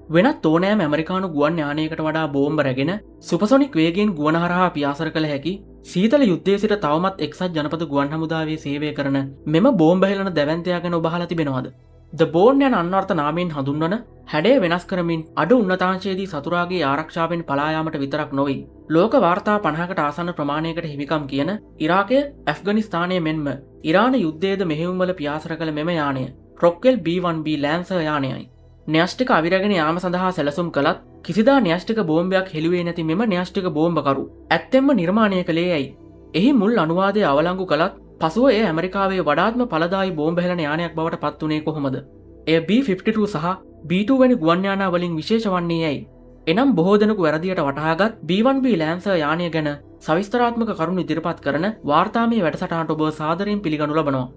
වෙනත් ඕනෑම ඇමරිකානු ගුවන් යානයකට වඩා බෝම්බ රැගෙන සුපසොනික් වේගෙන් ගුවන් හරහා පියාසර කළ හැකි සීතල යුද්ධයේ සිට තවමත් එක්සත් ජනපද ගුවන් හමුදාවේ සේවය කරන මෙම බෝම්බ හෙළන දැවැන්තයා ගැන ඔබ අහලා තිබෙනවද? ද බෝර්න් යන අන්වර්ථ නාමයෙන් හඳුන්වන හැඩය වෙනස් කරමින් අඩු උන්නතාංශයේදී සතුරාගේ ආරක්ෂාවෙන් පලා යාමට විතරක් නොවේ. ලෝක වාර්තා 50කට ආසන්න ප්‍රමාණයකට හිමිකම් කියන ඉරාකය, ඇෆ්ගනිස්තානය මෙන්ම ඉරාන යුද්ධයේද මෙහෙයුම්වල පියාසර කළ මෙම යානය රොක්වෙල් B1B ලෑන්සර් යානයයි. න්‍යෂ්ටික අවිරගෙන යාම සඳහා සැලසුම් කළත් කිසිදා න්‍යෂ්ටික බෝම්බයක් හෙළුවේ නැති මෙම න්‍යෂ්ටික බෝම්බකරු ඇත්තෙන්ම නිර්මාණය කළේ ඇයි? එහි මුල් අනුවාදය අවලංගු කළත් පසුව එය ඇමරිකාවේ වඩාත්ම ඵලදායී බෝම්බ හෙළන යානයක් බවට පත් වුණේ කොහොමද? එය B-52 සහ B-2 වැනි ගුවන් යානා වලින් විශේෂ වන්නේ ඇයි? එනම් බොහෝ දෙනෙකු වැරදියට වටහාගත් B-1B ලෑන්සර් යානය ගැන සවිස්තරාත්මක කරුණු ඉදිරිපත් කරන වාර්තාමය වැඩසටහනට ඔබ සාදරයෙන් පිළිගනු ලබනවා.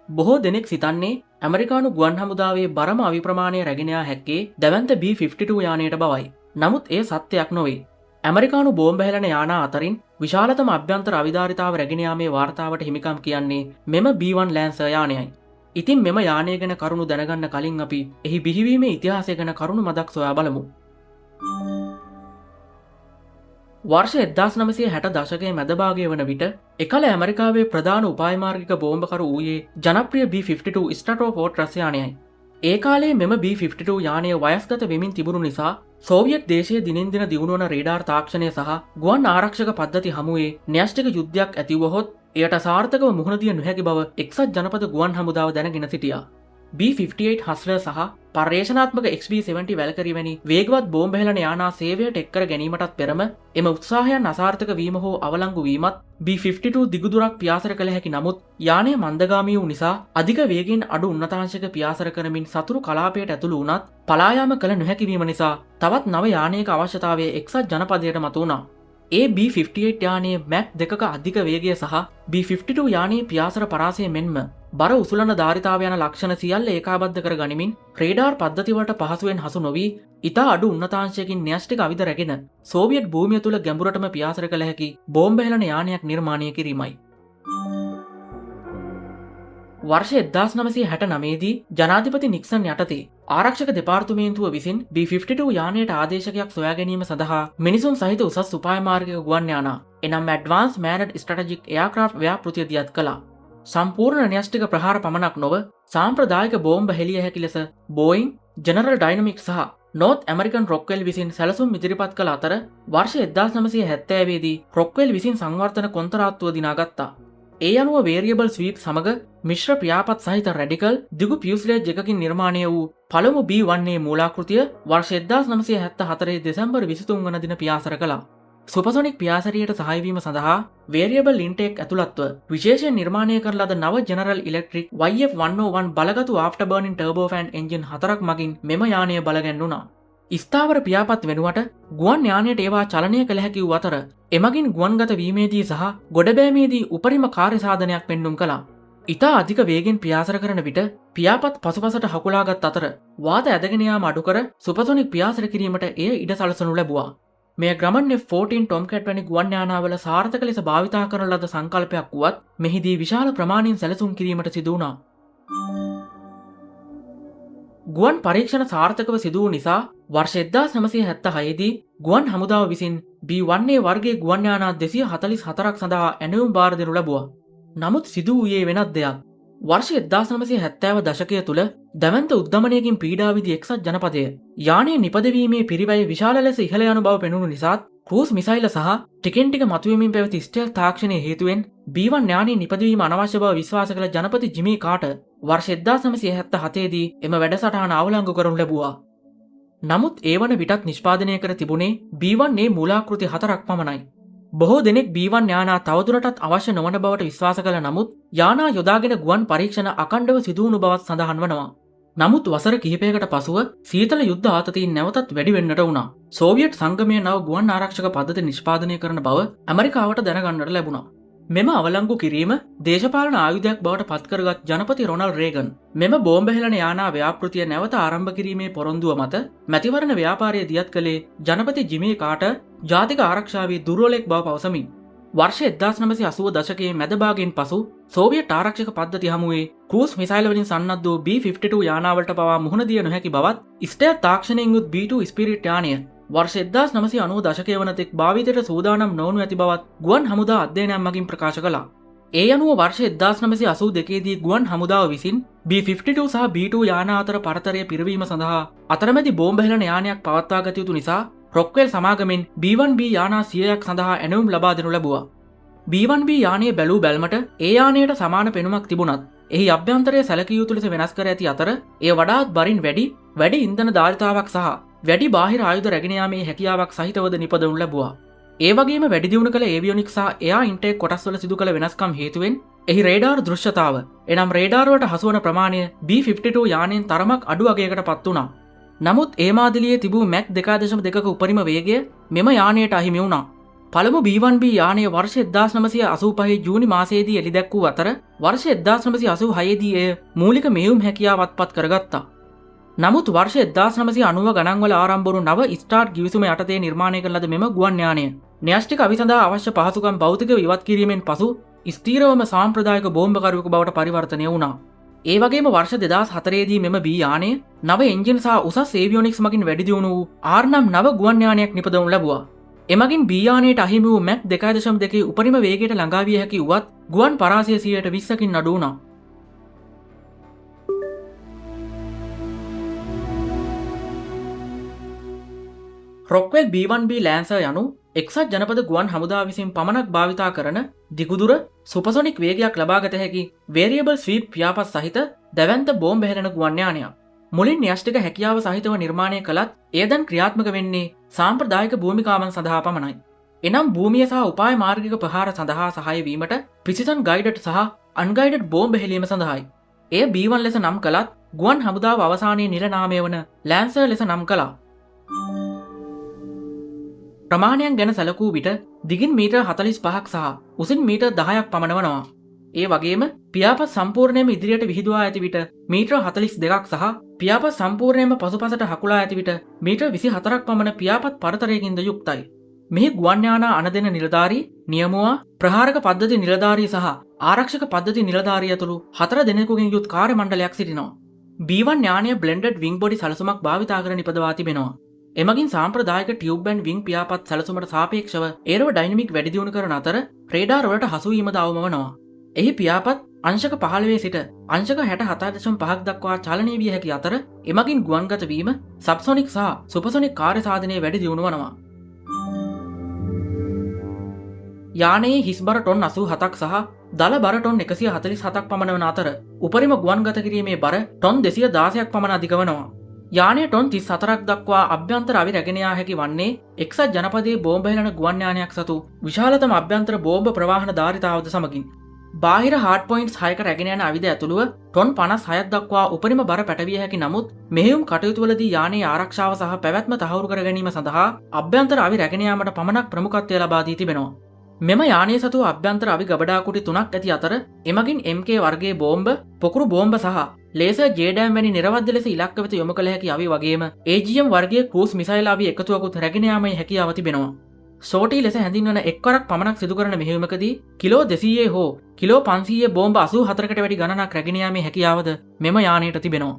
බොහෝ දෙනෙක් සිතන්නේ ඇමරිකානු ගුවන් හමුදාවේ බරම අවිප්‍රමාණය රැගෙනයා හැක්කේ දැවන්ත B-52 යානයට බවයි. නමුත් එය සත්‍යයක් නොවේ. ඇමරිකානු බෝම්බ හෙළන යානා අතරින් විශාලතම අභ්‍යන්තර අවිධාරිතාව රැගෙන යාමේ වාර්තාවට හිමිකම් කියන්නේ මෙම B-1 ලෑන්සර් යානයයි. ඉතින් මෙම යානය ගැන කරුණු දැනගන්න කලින් අපි එහි බිහිවීමේ ඉතිහාසය ගැන කරුණු මදක් සොයා බලමු. වර්ෂ 1960 දශකයේ මැදභාගය වන විට එකල ඇමරිකාවේ ප්‍රධාන උපායමාර්ගික බෝම්බකරු වූයේ ජනප්‍රිය B-52 ස්ට්‍රැටෝෆෝර්ට්‍රස් යානයයි. ඒ කාලේ මෙම B-52 යානය වයස්ගත වෙමින් තිබුණු නිසා සෝවියට් දේශයේ දිනෙන් දින දියුණුවන රේඩාර් තාක්ෂණය සහ ගුවන් ආරක්ෂක පද්ධති හමුවේ න්‍යෂ්ටික යුද්ධයක් ඇතිවහොත් එයට සාර්ථකව මුහුණ දිය නොහැකි බව එක්සත් ජනපද ගුවන් හමුදාව දැනගෙන සිටියා. B-58 හස්ලර් සහ පර්යේෂණාත්මක XB-70 වැලකරි වැනි වේගවත් බෝම්බ හෙළන යානා සේවයට එක්කර ගැනීමටත් පෙරම එම උත්සාහයන් අසාර්ථක වීම හෝ අවලංගු වීමත් B-52 දිගුදුරක් පියාසර කළ හැකි නමුත් යානය මන්දගාමී වූ නිසා අධික වේගෙන් අඩු උන්නතාංශයක පියාසර කරමින් සතුරු කලාපයට ඇතුළු වුණත් පලායාම කළ නොහැකි වීම නිසා තවත් නව යානයක අවශ්‍යතාවය එක්සත් ජනපදයට මතුවුණා. ඒ B-58 යානයේ මැක් 2ක අධික වේගය සහ B-52 යානයේ පියාසර පරාසය මෙන්ම බර උසුලන ධාරිතාව යන ලක්ෂණ සියල්ල ඒකාබද්ධ කර ගනිමින් රේඩාර් පද්ධතිවලට පහසුවෙන් හසු නොවී ඉතා අඩු උන්නතාංශයකින් න්‍යෂ්ටික අවිද රැගෙන සෝවියට් භූමිය තුළ ගැඹුරටම පියාසර කළ හැකි බෝම්බ හෙළන යානයක් නිර්මාණය කිරීමයි. වර්ෂ 1969 දී ජනාධිපති නික්සන් යටතේ ආරක්ෂක දෙපාර්තමේන්තුව විසින් B-52 යානයට ආදේශකයක් සොයා ගැනීම සඳහා මිනිසුන් සහිත උසස් උපායමාර්ගික ගුවන් යානා එනම් Advanced Manned Strategic Aircraft ව්‍යාපෘතිය දියත් කළා. සම්පූර්ණ න්‍යෂ්ටික ප්‍රහාර පමණක් නොව සාම්ප්‍රදායික බෝම්බ හෙළිය හැකි ලෙස බෝයිං, ජෙනරල් ඩයිනමික්ස් සහ නෝර්ත් ඇමරිකන් රොක්වෙල් විසින් සැලසුම් ඉදිරිපත් කළ අතර වර්ෂ 1970 දී රොක්වෙල් විසින් සංවර්ධන කොන්තරාත්තුව දිනාගත්තා. ඒ අනුව වේරියබල් ස්වීප් සමග මිශ්‍ර ප්‍රියාපත් සහිත රැඩිකල් දිගු පියුස්ලේජ් එකකින් නිර්මාණය වූ පළමු B-1A මූලාකෘතිය වර්ෂ 1974 දෙසැම්බර් 23 වන දින පියාසර කළා. සුපසොනික් පියාසරියට සහායවීම සඳහා වේරියබල් ඉන්ටේක් ඇතුළත්ව විශේෂයෙන් නිර්මාණය කර ලද නව ජෙනරල් ඉලෙක්ට්‍රික් YF-101 බලගතු ආෆ්ටර් බර්නින් ටර්බෝෆෑන් එන්ජින් 4ක් මගින් මෙම යානය බලගැන්වුණා. ස්ථාවර පියාපත් වෙනුවට ගුවන් යානයට ඒවා චලනය කළ හැකි වූ අතර එමගින් ගුවන්ගත වීමේදී සහ ගොඩබෑමේදී උපරිම කාර්ය සාධනයක් පෙන්නුම් කළා. ඉතා අධික වේගෙන් පියාසර කරන විට පියාපත් පසුපසට හකුලාගත් අතර වාත ඇදගෙන යාම අඩු කර සුපසොනික් පියාසර කිරීමට එය ඉඩ සලසනු ලැබුවා. මෙය ග්‍රමන් F-14 ටොම්කැට් වැනි ගුවන් යානාවල සාර්ථක ලෙස භාවිතා කරන ලද සංකල්පයක් වුවත් මෙහිදී විශාල ප්‍රමාණයෙන් සැලසුම් කිරීමට සිදු වුණා. ගුවන් පරීක්ෂණ සාර්ථකව සිදු වූ නිසා වර්ෂ 1976 දී ගුවන් හමුදාව විසින් B-1A වර්ගයේ ගුවන් යානා 244ක් සඳහා ඇණවුම් බාර දෙනු ලැබුවා. නමුත් සිදු වූයේ වෙනත් දෙයක්. වර්ෂ 1970 දශකය තුළ දැවැන්ත උද්ධමනයකින් පීඩා විදි එක්සත් ජනපදය යානයේ නිපදවීමේ පිරිවැය විශාල ලෙස ඉහළ යන බව පෙනුණු නිසාත් ක්‍රූස් මිසයිල සහ ටිකෙන් ටික මතුවෙමින් පැවති ස්ටෙල්ත් තාක්ෂණයේ හේතුවෙන් B-1 යානයේ නිපදවීම අනවශ්‍ය බව විශ්වාස කළ ජනපති ජිමී කාටර් වර්ෂ 1977 දී එම වැඩසටහන අවලංගු කරනු ලැබුවා. නමුත් ඒ වන විටත් නිෂ්පාදනය කර තිබුණේ B-1A මූලාකෘති 4ක් පමණයි. බොහෝ දෙනෙක් B-1 යානා තවදුරටත් අවශ්‍ය නොවන බවට විශ්වාස කළ නමුත් යානා යොදාගෙන ගුවන් පරීක්ෂණ අඛණ්ඩව සිදු වුණු බවත් සඳහන් වනවා. නමුත් වසර කිහිපයකට පසුව සීතල යුද්ධ ආතතියෙන් නැවතත් වැඩි වෙන්නට වුණා. සෝවියට් සංගමය නව ගුවන් ආරක්ෂක පද්ධති නිෂ්පාදනය කරන බව ඇමරිකාවට දැනගන්නට ලැබුණා. මෙම අවලංගු කිරීම දේශපාලන ආයුධයක් බවට පත්කරගත් ජනපති රොනල් රේගන් මෙම බෝම්බහෙලන යානා ව්‍යාපෘතිය නැවත ආරම්භ කිරීමේ පොරොන්දුව මත මැතිවරණ ව්‍යාපාරය දියත් කළේ ජනපති ජිමී කාට ජාතික ආරක්ෂාවේ දුර්වලෙක් බව පවසමින්. වර්ෂ 1980 දශකයේ මැදභාගයෙන් පසු සෝවියට් ආරක්ෂක පද්ධති හමුවේ ක්‍රූස් මිසයිල් වලින් සන්නද්ධ වූ B-52 යානාවලට පවා මුහුණ දිය නොහැකි බවත් ස්ටේට් තාක්ෂණයෙන් යුත් B-2 ස්පිරිට් යානය වර්ෂ 1990 දශකය වනතෙක් භාවිතයට සූදානම් නොවනු ඇති බවත් ගුවන් හමුදා අධ්‍යයනයක් මගින් ප්‍රකාශ කළා. ඒ අනුව වර්ෂ 1982 දී ගුවන් හමුදාව විසින් B-52 සහ B-2 යාන අතර පරතරය පිරවීම සඳහා අතරමැදි බෝම්බ හෙළන යානයක් පවත්වා ගත යුතු නිසා රොක්වෙල් සමාගමෙන් B-1B යානා 100ක් සඳහා ඇණවුම් ලබා දෙනු ලැබුවා. B-1B යානයේ බැලූ බැල්මට ඒ යානයට සමාන පෙනුමක් තිබුණත් එහි අභ්‍යන්තරය සැලකිය යුතු ලෙස වෙනස් කර ඇති අතර එය වඩාත් බරින් වැඩි ඉන්ධන ධාරිතාවක් සහ වැඩි බාහිර ආයුධ රැගෙන යාමේ හැකියාවක් සහිතවද නිපදවනු ලැබුවා. ඒ වගේම වැඩි දියුණු කළ ඒවියොනික්ස් සහ එයා ඉන්ටේක් කොටස්වල සිදු කළ වෙනස්කම් හේතුවෙන් එහි රේඩාර් දෘශ්‍යතාව එනම් රේඩාර් වලට හසුවන ප්‍රමාණය B-52 යානයෙන් තරමක් අඩු අගයකට පත් වුණා. නමුත් ඒ මාදිලියේ තිබූ මැක් 2.2ක උපරිම වේගය මෙම යානයට අහිමි වුණා. පළමු B-1B යානය වර්ෂ 1985 ජූනි මාසයේදී එළිදැක්වූ අතර වර්ෂ 1986 දී එය මූලික මෙහෙයුම් හැකියාවත් පත් කරගත්තා. නමුත් වර්ෂ 1990 ගණන්වල ආරම්භ වුණු නව ස්ටාර්ට් ගිවිසුම යටතේ නිර්මාණය කළ ලද මෙම ගුවන් යානය න්‍යෂ්ටික අවි සඳහා අවශ්‍ය පහසුකම් භෞතිකව ඉවත් කිරීමෙන් පසු ස්ථීරවම සාම්ප්‍රදායික බෝම්බකරුවෙකු බවට පරිවර්තනය වුණා. ඒ වගේම වර්ෂ 2004 දී මෙම B යානය නව එන්ජින් සහ උසස් ඒවියොනික්ස් මගින් වැඩි දියුණු වූ R නම් නව ගුවන් යානයක් නිපදවනු ලැබුවා. එමගින් B යානයට අහිමි වූ මැක් 2.2 උපරිම වේගයට ළඟා විය හැකි වුවත් ගුවන් පරාසය 20%කින් අඩු වුණා. රොක්වෙල් B-1B ලෑන්සර් යනු එක්සත් ජනපද ගුවන් හමුදා විසින් පමණක් භාවිතා කරන දිගුදුර සුපසොනික් වේගයක් ලබාගත හැකි වේරියබල් ස්වීප් ව්‍යාපත් සහිත දැවැන්ත බෝම්බ හෙළන ගුවන් යානයක්. මුලින් න්‍යෂ්ටික හැකියාව සහිතව නිර්මාණය කළත් එය දැන් ක්‍රියාත්මක වෙන්නේ සාම්ප්‍රදායික භූමිකාවන් සඳහා පමණයි. එනම් භූමිය සහ උපාය මාර්ගික ප්‍රහාර සඳහා සහාය වීමට ප්‍රිසිෂන් ගයිඩඩ් සහ අන්ගයිඩඩ් බෝම්බ හෙළීම සඳහායි. එය B1 ලෙස නම් කළත් ගුවන් හමුදාව අවසානයේ නිල නාමය වන ලෑන්සර් ලෙස නම් කළා. ප්‍රමාණයන් ගැන සැලකූ විට දිගින් මීටර් 45ක් සහ උසින් මීටර් 10ක් පමණ වනවා. ඒ වගේම පියාපත් සම්පූර්ණයෙන්ම ඉදිරියට විහිදුවා ඇති විට මීටර් 42ක් සහ පියාපත් සම්පූර්ණයෙන්ම පසුපසට හකුලා ඇති විට මීටර් 24ක් පමණ පියාපත් පරතරයකින්ද යුක්තයි. මෙහි ගුවන් යානා අනදෙන නිලධාරී, නියමුවා, ප්‍රහාරක පද්ධති නිලධාරී සහ ආරක්ෂක පද්ධති නිලධාරී ඇතුළු 4 දෙනෙකුගෙන් යුත් කාර්ය මණ්ඩලයක් සිටිනවා. B1 යානය බ්ලෙන්ඩඩ් විං බොඩි සැලසුමක් භාවිතා කර නිපදවා තිබෙනවා. එමගින් සාම්ප්‍රදායික ටියුබ් ඇන්ඩ් විං පියාපත් සැලසුමට සාපේක්ෂව ඒරෝ ඩයිනමික් වැඩි දියුණු කරන අතර රේඩාර් වලට හසුවීමද අවම වනවා. එහි පියාපත් අංශක 15 සිට අංශක 67.5ක් දක්වා චලනය විය හැකි අතර එමගින් ගුවන්ගත වීම සබ්සොනික් සහ සුපසොනික් කාර්ය සාධනයේ වැඩි දියුණු වනවා. යානයේ හිස් බර ටොන් 87ක් සහ දල බර ටොන් 147ක් පමණ වන අතර උපරිම ගුවන්ගත කිරීමේ බර ටොන් 216ක් පමණ අධික වනවා. යානය ටොන් 34ක් දක්වා අභ්‍යන්තර අවි රැගෙන යා හැකි වන්නේ එක්සත් ජනපදයේ බෝම්බ හෙළන ගුවන් යානයක් සතු විශාලතම අභ්‍යන්තර බෝම්බ ප්‍රවාහන ධාරිතාවද සමගින්. බාහිර හાર્ඩ් පොයින්ට්ස් 6ක රැගෙන යන අවිද ඇතුළුව ටොන් 56ක් දක්වා උපරිම බර පැටවිය හැකි නමුත් මෙහෙයුම් කටයුතුවලදී යානයේ ආරක්ෂාව සහ පැවැත්ම තහවුරු කර ගැනීම සඳහා අභ්‍යන්තර අවි රැගෙන යාමට පමණක් ප්‍රමුඛත්වය ලබා දී තිබෙනවා. මෙම යානය සතු අභ්‍යන්තර අවි ගබඩා කුටි 3ක් ඇති අතර එමගින් MK වර්ගයේ බෝම්බ, පොකුරු බෝම්බ සහ ලේසර් ජේඩෑම් වැනි නිරවද්‍ය ලෙස ඉලක්ක වෙත යොමු කළ හැකි අවි වගේම AGM වර්ගයේ ක්‍රූස් මිසයිල් අවි එකතුවකුත් රැගෙන යාමේ හැකියාව තිබෙනවා. ෂෝටි ලෙස හැඳින්වන එක්වරක් පමණක් සිදු කරන මෙහෙයුමකදී කිලෝ 200 හෝ කිලෝ 500 බෝම්බ 84කට වැඩි ගණනක් රැගෙන යාමේ හැකියාවද මෙම යානයට තිබෙනවා.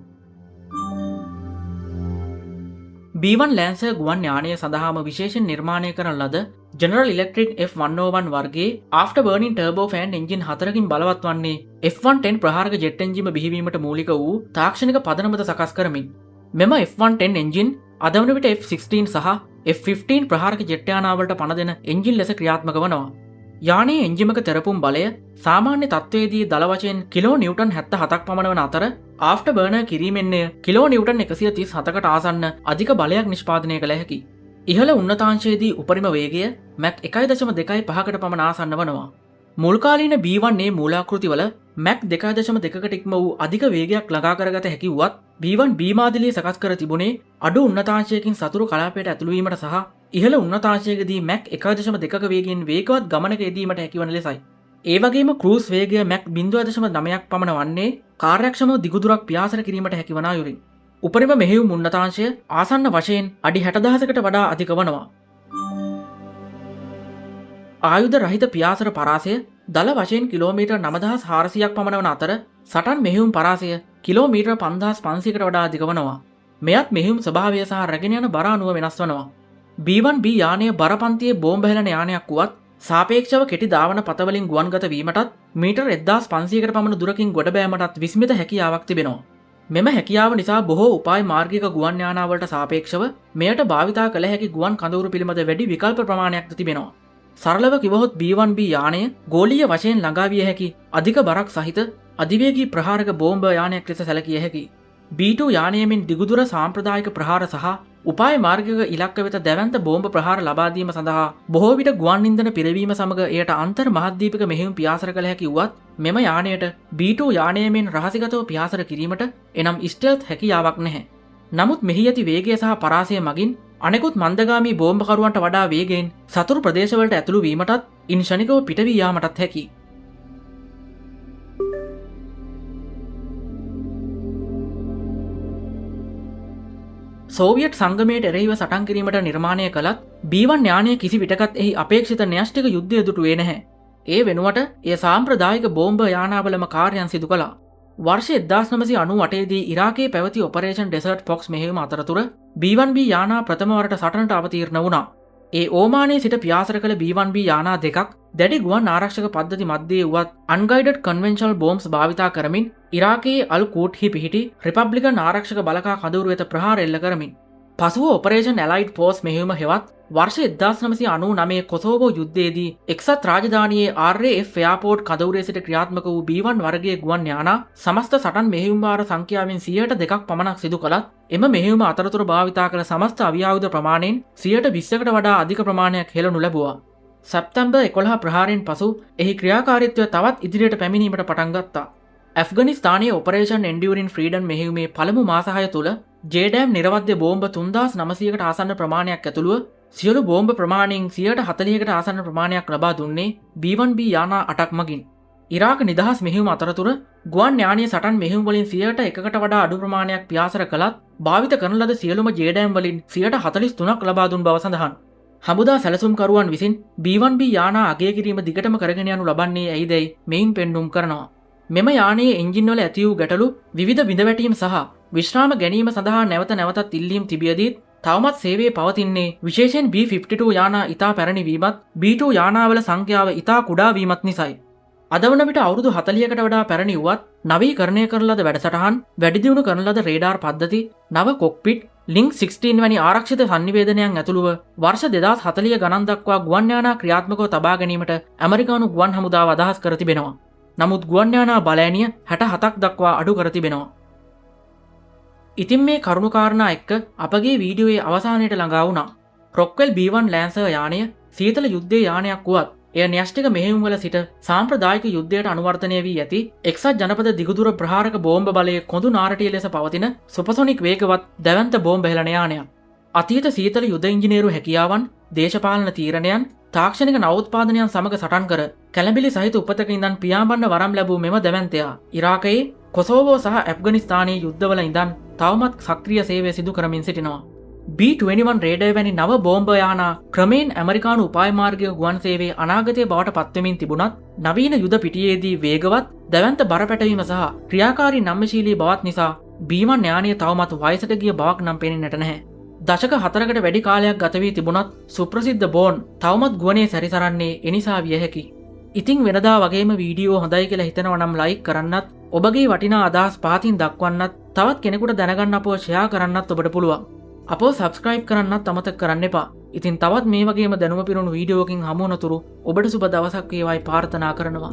B1 ලෑන්සර් ගුවන් යානය සඳහාම විශේෂයෙන් නිර්මාණය කරන ලද General Electric F101 වර්ගයේ after burning turbo fan engine 4කින් බලවත් වන්නේ F110 ප්‍රහාරක ජෙට් එන්ජිම බිහිවීමට මූලික වූ තාක්ෂණික පදනමද සකස් කරමින් මෙම F110 එන්ජින් අද වන විට F16 සහ F15 ප්‍රහාරක ජෙට් යානාවලට පණ දෙන එන්ජින් ලෙස ක්‍රියාත්මක වනවා. යානයේ එන්ජිමක තෙරපුම් බලය සාමාන්‍ය තත්ත්වයේදී දල වශයෙන් කිලෝ නිව්ටන් 77ක් පමණ වන අතර ආෆ්ටර් බර්නර් කිරීමෙන්ය කිලෝ නිව්ටන් 137කට ආසන්න අධික බලයක් නිෂ්පාදනය කළ හැකි. ඉහළ උන්නතාංශයේදී උපරිම වේගය මැක් 1.25කට පමණ ආසන්න වනවා. මුල්කාලීන B1 මූලාකෘතිවල මැක් 2.2කට ඉක්ම වූ අධික වේගයක් ළඟා කරගත හැකි වුවත් B1 B මාදිලිය සකස් කර තිබුණේ අඩු උන්නතාංශයකින් සතුරු කලාපයට ඇතුළු වීමට සහ ඉහළ උන්නතාංශයකදී මැක් 1.2ක වේගයෙන් වේගවත් ගමනක යෙදීමට හැකිවන ලෙසයි. ඒ වගේම ක්‍රූස් වේගය මැක් 0.9ක් පමණ වන්නේ කාර්යක්ෂමව දිගුදුරක් පියාසර කිරීමට හැකිවන අයුරින්. උපරිම මෙහෙයුම් උන්නතාංශය ආසන්න වශයෙන් අඩි 60,000කට වඩා අධික වනවා. ආයුධ රහිත පියාසර පරාසය දල වශයෙන් කිලෝමීටර් 9,400ක් පමණ වන අතර සටන් මෙහෙයුම් පරාසය කිලෝමීටර් 5,500කට වඩා අධික වනවා. මෙයත් මෙහෙයුම් ස්වභාවය සහ රැගෙන යන බර අනුව වෙනස් වනවා. B1B යානය බරපන්තියේ බෝම්බ හෙළන යානයක් වුවත් සාපේක්ෂව කෙටි ධාවන පතවලින් ගුවන්ගත වීමටත් මීටර් 1,500කට පමණ දුරකින් ගොඩ බෑමටත් විස්මිත හැකියාවක් තිබෙනවා. මෙම හැකියාව නිසා බොහෝ උපාය මාර්ගික ගුවන් යානාවලට සාපේක්ෂව මෙයට භාවිතා කළ හැකි ගුවන් කඳවුරු පිළිබඳ වැඩි විකල්ප ප්‍රමාණයක් තිබෙනවා. සරලව කිවහොත් B1B යානය ගෝලීය වශයෙන් ළඟා විය හැකි අධික බරක් සහිත අධිවේගී ප්‍රහාරක බෝම්බ යානයක් ලෙස සැලකිය හැකි. B2 යානයමින් දිගුදුර සාම්ප්‍රදායික ප්‍රහාර සහ උපාය මාර්ගික ඉලක්ක වෙත දැවැන්ත බෝම්බ ප්‍රහාර ලබා දීම සඳහා බොහෝ විට ගුවන් ඉන්ධන පිරවීම සමග එයට අන්තර් මහද්වීපික මෙහෙයුම් පියාසර කළ හැකි වුවත් මෙම යානයට B2 යානයමින් රහසිගතව පියාසර කිරීමට එනම් ස්ටෙල්ත් හැකියාවක් නැහැ. නමුත් මෙහි ඇති වේගය සහ පරාසය මගින් අනෙකුත් මන්දගාමී බෝම්බකරුවන්ට වඩා වේගයෙන් සතුරු ප්‍රදේශවලට ඇතුළු වීමටත් ඉන් ෂණිකව පිටවී යාමටත් හැකි. සෝවියට් සංගමයට එරෙහිව සටන් කිරීමට නිර්මාණය කළත් B1 යානය කිසි විටකත් එහි අපේක්ෂිත න්‍යෂ්ටික යුද්ධය දුටුවේ නැහැ. ඒ වෙනුවට එය සාම්ප්‍රදායික බෝම්බ යානාවලම කාර්යයන් සිදු කළා. වර්ෂ 1998 දී ඉරාකයේ පැවති ඔපරේෂන් ඩෙසර්ට් ෆොක්ස් මෙහෙයුම අතරතුර B1B යානා ප්‍රථම වරට සටනට අවතීර්ණ වුණා. ඒ ඕමානයේ සිට පියාසර කළ B1B යානා දෙකක් දැඩි ගුවන් ආරක්ෂක පද්ධති මැද්දේ වුවත් අන්ගයිඩඩ් කන්වෙන්ෂනල් බෝම්බ්ස් භාවිතා කරමින් ඉරාකයේ අල් කූට්හි පිහිටි රිපබ්ලිකන් ආරක්ෂක බලකා කඳවුරු වෙත ප්‍රහාර එල්ල කරමින් පසුව ඔපරේෂන් ඇලයිඩ් ෆෝස් මෙහෙයුම හෙවත් වර්ෂ 1999 කොසෝවෝ යුද්ධයේදී එක්සත් රාජධානියේ RAF එයාපෝර්ට් කඳවුරේ සිට ක්‍රියාත්මක වූ B1 වර්ගයේ ගුවන් යානා සමස්ත සටන් මෙහෙයුම් වාර සංඛ්‍යාවෙන් 202ක් පමණක් සිදු කළත් එම මෙහෙයුම අතරතුර භාවිතා කළ සමස්ත අවියායුධ ප්‍රමාණයෙන් 120කට වඩා අධික ප්‍රමාණයක් හෙළනු ලැබුවා. සැප්තැම්බර් 11 ප්‍රහාරයෙන් පසු එහි ක්‍රියාකාරීත්වය තවත් ඉදිරියට පැමිණීමට පටන් ගත්තා. ඇෆ්ගනිස්තානයේ ඔපරේෂන් එන්ඩියුරින් ෆ්‍රීඩම් මෙහෙයුමේ පළමු මාස 6 තුළ ජේඩෑම් නිරවද්‍ය බෝම්බ 3900කට ආසන්න ප්‍රමාණයක් ඇතුළුව සියලු බෝම්බ ප්‍රමාණයෙන් 140කට ආසන්න ප්‍රමාණයක් ලබා දුන්නේ B1B යානා 8ක් මගින්. ඉරාක නිදහස් මෙහෙයුම අතරතුර ගුවන් යානීය සටන් මෙහෙයුම් වලින් 101කට වඩා අඩු ප්‍රමාණයක් පියාසර කළත් භාවිත කරන ලද සියලුම ජේඩෑම් වලින් 143ක් ලබා දුන් බව සඳහන්. හමුදා සැලසුම්කරුවන් විසින් B1B යානා අගය කිරීම දිගටම කරගෙන යනු ලබන්නේ ඇයිදැයි මෙයින් පෙන්නුම් කරනවා. මෙම යානයේ එන්ජින් වල ඇති වූ ගැටලු විවිධ බිඳවැටීම් සහ විශ්‍රාම ගැනීම සඳහා නැවත නැවතත් ඉල්ලීම් තිබියදීත් තවමත් සේවයේ පවතින්නේ විශේෂයෙන් B52 යානා ඉතා පැරණි වීමත් B2 යානාවල සංඛ්‍යාව ඉතා කුඩා වීමත් නිසායි. අද වන විට අවුරුදු 40කට වඩා පැරණි වුවත් නවීකරණය කරන ලද වැඩසටහන්, වැඩි දියුණු කරන ලද රේඩාර් පද්ධති, නව කොක්පිට්, ලින්ක් 16 වැනි ආරක්ෂිත සංනිවේදනයන් ඇතුළුව වර්ෂ 2040 ගණන් දක්වා ගුවන් යානා ක්‍රියාත්මකව තබා ගැනීමට ඇමරිකානු ගුවන් හමුදාව අදහස් කර තිබෙනවා. නමුත් ගුවන් යානා බලෑනිය 67ක් දක්වා අඩු කර තිබෙනවා. ඉතින් මේ කරුණු කාරණා එක්ක අපගේ වීඩියෝයේ අවසානයට ළඟා වුණා. රොක්වෙල් B1 ලෑන්සර් යානය සීතල යුද්ධයේ යානයක් වුවත් එය න්‍යෂ්ටික මෙහෙයුම් වල සිට සාම්ප්‍රදායික යුද්ධයට අනුවර්තනය වී ඇති එක්සත් ජනපද දිගුදුර ප්‍රහාරක බෝම්බ බලයේ කොඳු නාරටිය ලෙස පවතින සුපසොනික් වේගවත් දැවැන්ත බෝම්බ හෙළන යානයක්. අතීත සීතල යුද ඉංජිනේරු හැකියාවන්, දේශපාලන තීරණයන්, තාක්ෂණික නවෝත්පාදනයන් සමග සටන් කර කැළඹිලි සහිත උපතක ඉඳන් පියාඹන්න වරම් ලැබූ මෙම දැවැන්තයා ඉරාකයේ, කොසෝවෝ සහ ඇෆ්ගනිස්තානයේ යුද්ධවල ඉඳන් තවමත් සක්‍රිය සේවය සිදු කරමින් සිටිනවා. B21 රේඩර් වැනි නව බෝම්බ යානා ක්‍රමයෙන් ඇමරිකානු උපාය මාර්ගික ගුවන් සේවයේ අනාගතය බවට පත්වෙමින් තිබුණත් නවීන යුද පිටියේදී වේගවත්, දැවැන්ත බර පැටවීම සහ ක්‍රියාකාරී නම්‍යශීලී බවත් නිසා B1 යානය තවමත් වයසට ගිය බවක් නම් පෙනෙන්නට නැහැ. දශක 4කට වැඩි කාලයක් ගත වී තිබුණත් සුප්‍රසිද්ධ බෝන් තවමත් ගුවනේ සැරිසරන්නේ එනිසා විය හැකි. ඉතින් වෙනදා වගේම වීඩියෝ හොඳයි කියලා හිතනවා නම් ලයික් කරන්නත්, ඔබගේ වටිනා අදහස් පහතින් දක්වන්නත්, තවත් කෙනෙකුට දැනගන්න අපව ෂෙයා කරන්නත් ඔබට පුළුවන්. අපව සබ්ස්ක්‍රයිබ් කරන්නත් අමතක කරන්න එපා. ඉතින් තවත් මේ වගේම දැනුම පිරුණු වීඩියෝකින් හමු වනතුරු ඔබට සුබ දවසක් වේවායි ප්‍රාර්ථනා කරනවා.